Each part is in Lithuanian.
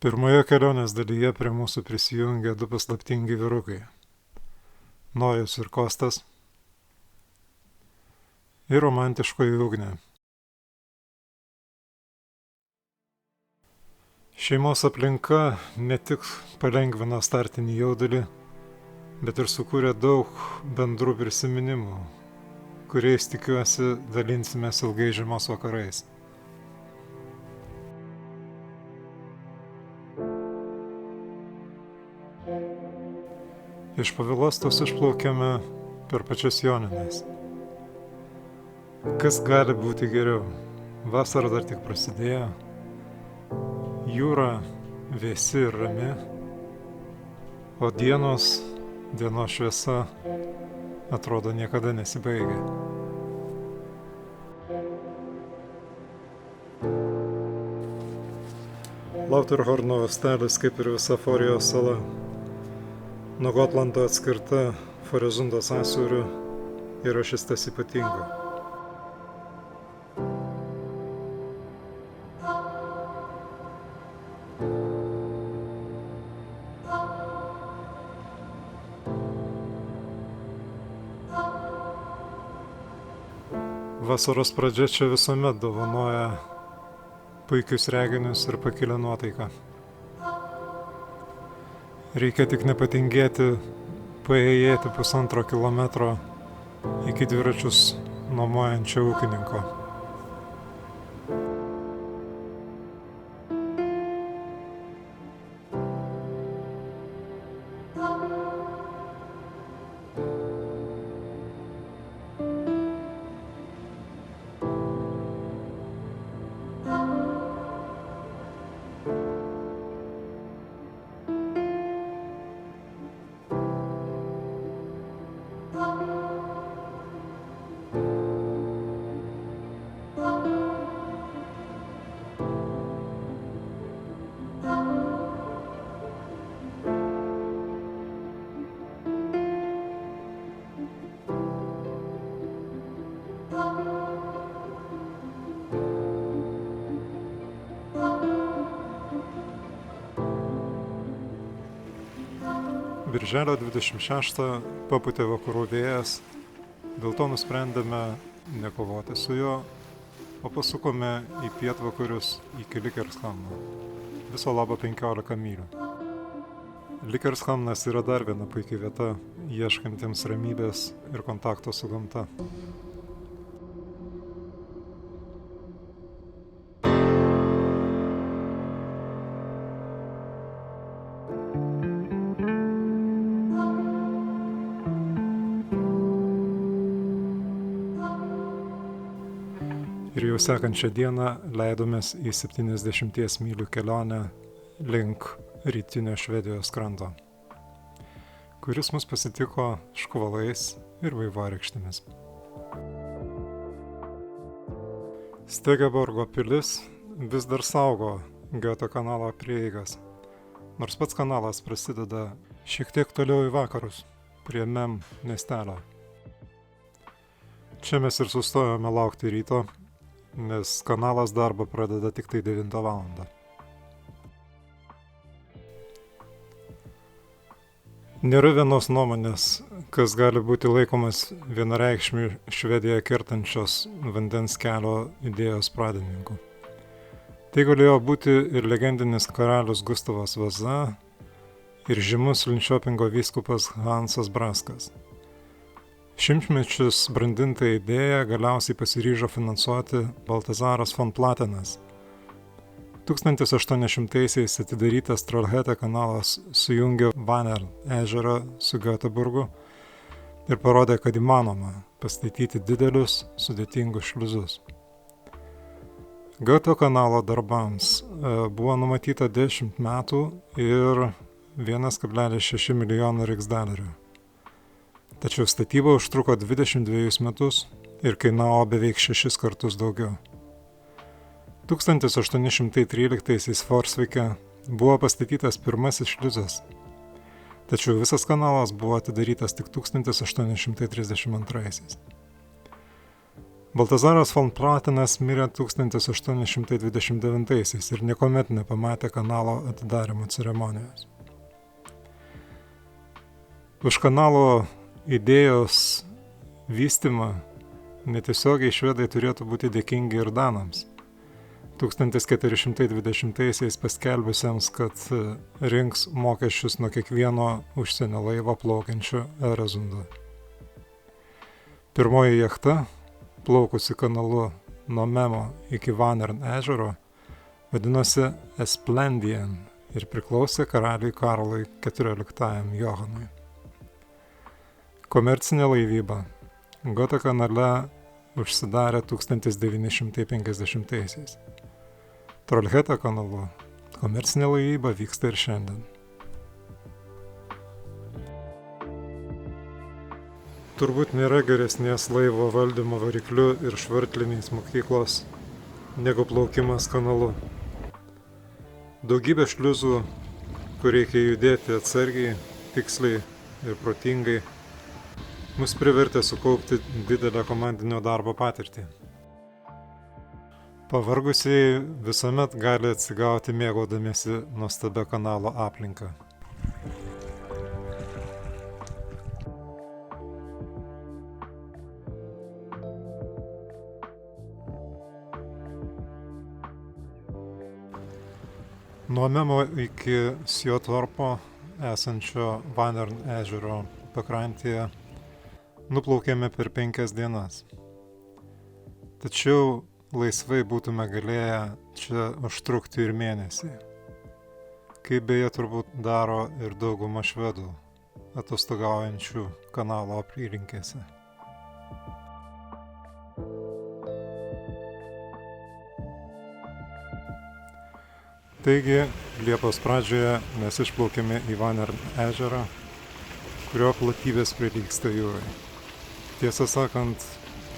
Pirmoje kelionės dalyje prie mūsų prisijungė du paslaptingi vyrukai – Nojus ir Kostas ir romantiškoji Ugnė. Šeimos aplinka ne tik palengvino startinį jaudulį, bet ir sukūrė daug bendrų prisiminimų, kuriais tikiuosi dalinsimės ilgai žiemos vakarais. Iš Pavilostos išplaukėme per pačias Jonines. Kas gali būti geriau? Vasara dar tik prasidėjo. Jūra vėsi ir rami, o dienos šviesa atrodo niekada nesibaigia. Lauterhorno uostelis, kaip ir visa Forijos sala, nuo Gotlando atskirta Forezundo sąsiauriu, yra šis tas ypatinga. Vasaros pradžia čia visuomet dovanoja puikius reginius ir pakilią nuotaiką. Reikia tik nepatingėti paėjėti 1,5 kilometro iki dviračius nuomojančio ūkininko. Birželio 26 papūtė vakarų vėjas, dėl to nusprendėme nekovoti su juo, o pasukome į pietvakarius iki Likershamno, viso labo 15 mylių. Likershamnas yra dar viena puikia vieta, ieškantiems ramybės ir kontakto su gamta. Ir jau sekančią dieną leidomės į 70 mylių kelionę link rytinio Švedijos kranto, kuris mus pasitiko škvalais ir vaivorykštėmis. Stegeborgo pilis vis dar saugo Goeto kanalo prieigas, nors pats kanalas prasideda šiek tiek toliau į vakarus, prie Mem miestelio. Čia mes ir sustojome laukti ryto, nes kanalas darbą pradeda tik tai 9 valandą. Nėra vienos nuomonės, kas gali būti laikomas vienareikšmiu Švediją kertančios vandens kelio idėjos pradininku. Tai galėjo būti ir legendinis karalius Gustavas Vaza ir žymus Linčiopingo vyskupas Hansas Braskas. Šimtmečius brandinta idėja galiausiai pasiryžo finansuoti Baltazaras von Platenas. 1800-aisiais atidarytas Trollhätte kanalas sujungė Vanel ežerą su Göteborgu ir parodė, kad įmanoma pastatyti didelius, sudėtingus šliuzus. Goeto kanalo darbams buvo numatyta 10 metų ir 1,6 milijono riksdalerių. Tačiau statyba užtruko 22 metus ir kainavo beveik 6 kartus daugiau. 1813 Forsvike buvo pastatytas pirmasis šliuzas, tačiau visas kanalas buvo atidarytas tik 1832. Baltazaras von Platinas mirė 1829 ir niekuomet nepamatė kanalo atidarymo ceremonijos. Už kanalo idėjos vystymą netiesiogiai švedai turėtų būti dėkingi ir danams. 1420-aisiais paskelbusiems, kad rinks mokesčius nuo kiekvieno užsienio laivo plaukiančio Øresundu. Pirmoji jachta, plaukusi kanalu nuo Memo iki Vanern ežero, vadinosi Esplandian ir priklausė karaliui Karlui XIV Johanui. Komercinė laivyba Goto kanale užsidarė 1950-aisiais. Trollhätte kanalu komercinė laivyba vyksta ir šiandien. Turbūt nėra geresnės laivo valdymo varikliu ir švartliniais mokyklos negu plaukimas kanalu. Daugybė šliuzų, kur reikia judėti atsargiai, tiksliai ir protingai, mus privertė sukaupti didelę komandinio darbo patirtį. Pavargusieji visuomet gali atsigauti mėgaudamiesi nuostabia kanalo aplinka. Nuo Memo iki Sjotorpo esančio Vanern ežero pakrantėje nuplaukėme per 5 dienas. Tačiau laisvai būtume galėję čia užtrukti ir mėnesį, kaip beje turbūt daro ir dauguma švedų atostogaujančių kanalo apylinkėse. Taigi, Liepos pradžioje mes išplaukėme į Vanern ežerą, kurio platybės prilygsta jūrai. Tiesą sakant,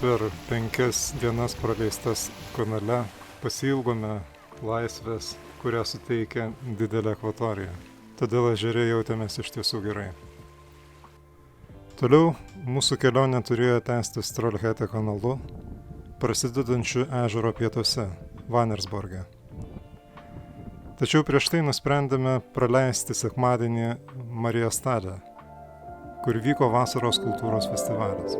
per 5 dienas praleistas kanale pasiilgome laisvės, kurią suteikia didelė akvatorija. Todėl ežere jautėmės iš tiesų gerai. Toliau mūsų kelionė turėjo tęstis Trollhätte kanalu, prasidedančiu ežero pietuose, Vanersborge. Tačiau prieš tai nusprendėme praleisti sekmadienį Mariestade, kur vyko vasaros kultūros festivalis.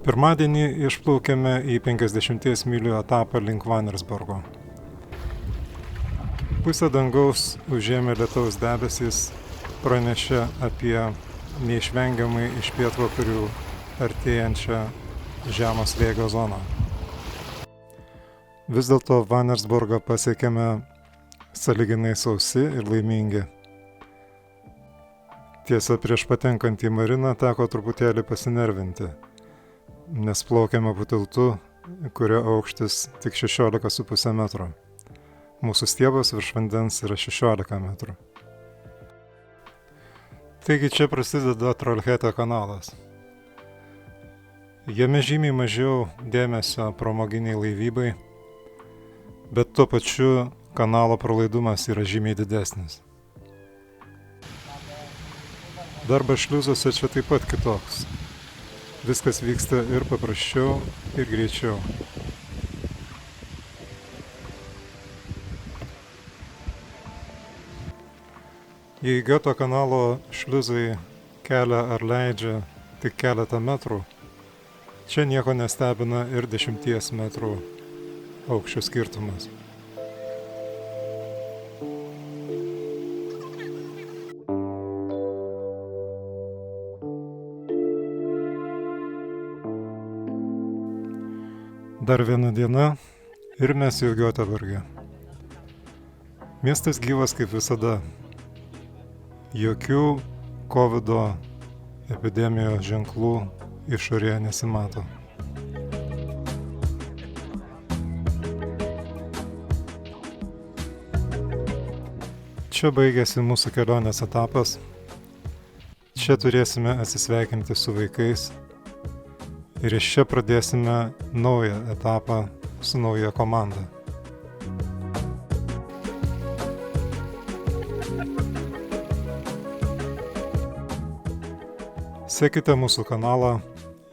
Pirmadienį išplaukėme į 50 mylių etapą link Vanersborgo. Pusę dangaus užėmė lietaus debesys, pranešė apie neišvengiamai iš pietvakarių artėjančią žemo slėgio zoną. Vis dėlto Vanersborgą pasiekėme sąlyginai sausi ir laimingi. Tiesa, prieš patenkant į mariną teko truputėlį pasinervinti, nes plaukėme po tiltu, kurio aukštis tik 16,5 metro. Mūsų stiebas virš vandens yra 16 metrų. Taigi čia prasideda Trollhätte kanalas. Jame žymiai mažiau dėmesio pramoginiai laivybai, bet tuo pačiu kanalo pralaidumas yra žymiai didesnis. Darbas šliuzuose čia taip pat kitoks. Viskas vyksta ir paprasčiau, ir greičiau. Jei Goto kanalo šliuzai kelia ar leidžia tik keletą metrų, čia nieko nestebina ir 10 metrų aukščio skirtumas. Dar viena diena ir mes jau Göteborge. Miestas gyvas kaip visada. Jokių COVID epidemijos ženklų išorėje nesimato. Čia baigėsi mūsų kelionės etapas. Čia turėsime atsisveikinti su vaikais ir iš čia pradėsime naują etapą su nauja komanda. Sekite mūsų kanalą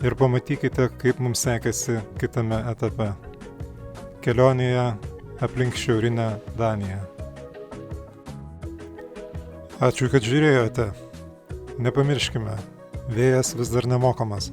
ir pamatykite, kaip mums sekėsi kitame etape – kelionėje aplink šiaurinę Daniją. Ačiū, kad žiūrėjote. Nepamirškime, vėjas vis dar nemokamas.